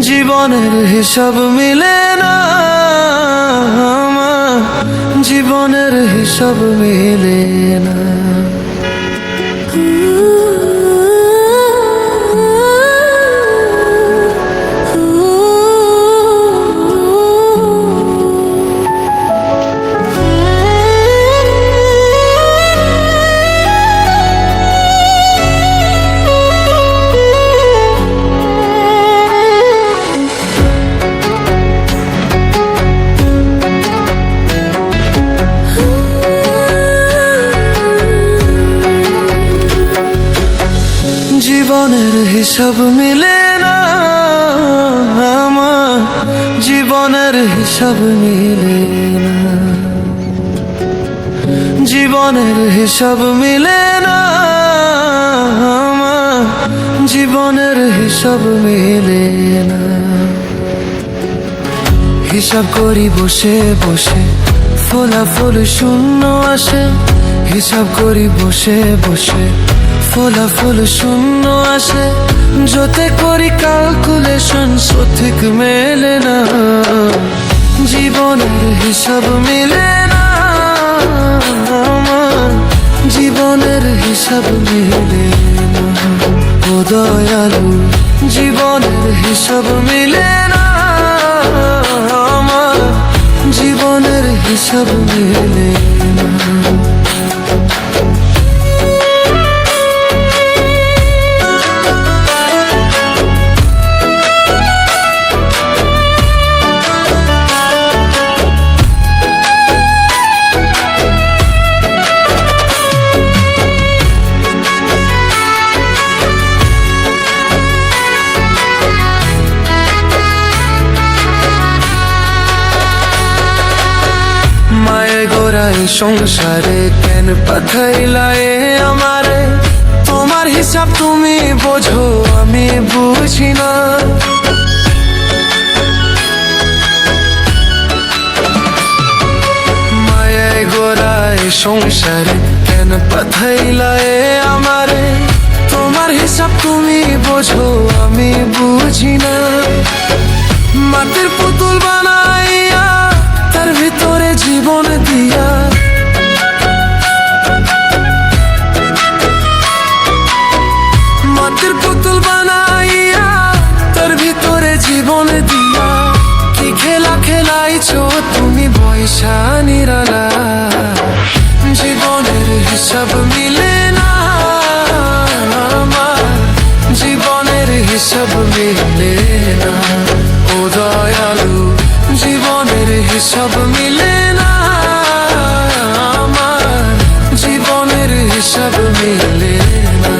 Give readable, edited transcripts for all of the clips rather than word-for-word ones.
জীবনের হিসাব মিলে না, আমার জীবনের হিসাব মিলে না। জীবনের হিসাব মিলে না, আমার জীবনের হিসাব মিলে না। জীবনের হিসাব মিলে না, আমার জীবনের হিসাব মিলে না। হিসাব করি বসে বসে, ফলাফল শূন্য আসে। হিসাব করি বসে বসে, ফলাফল শূন্য আসে। যতে করি ক্যালকুলেশন সঠিক মেলে না। জীবনের হিসাব মিলে না, আমার জীবনের হিসাব মিলে না। ও দয়ালু, জীবনের হিসাব মিলে না, আমার জীবনের হিসাব মিলে না। এই সংসারে কেন পাঠাইলা এ আমারে? তোমার হিসাব তুমি বোঝো, আমি বুঝি না। মায়ায় গোরা এই সংসারে কেন পাঠাইলা এ আমারে? তোমার হিসাব তুমি বোঝো, আমি বুঝি না। মাটির পুতুল বানাইয়া তার ভিতরে জীবন দিয়া, মাটির পুতুল বানাইয়া তার ভিতরে জীবন দিয়া। কি খেলা খেলাইছো তুমি বৈশা নিরালা? জীবনের হিসাব মিলে না, আমার জীবনের হিসাব মিলে না। ও দয়ালু, জীবনের হিসাব মিলে না, আমার জীবনের হিসাব মিলে না।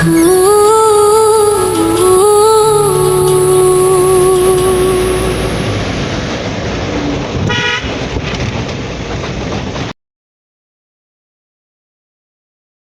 Ooh.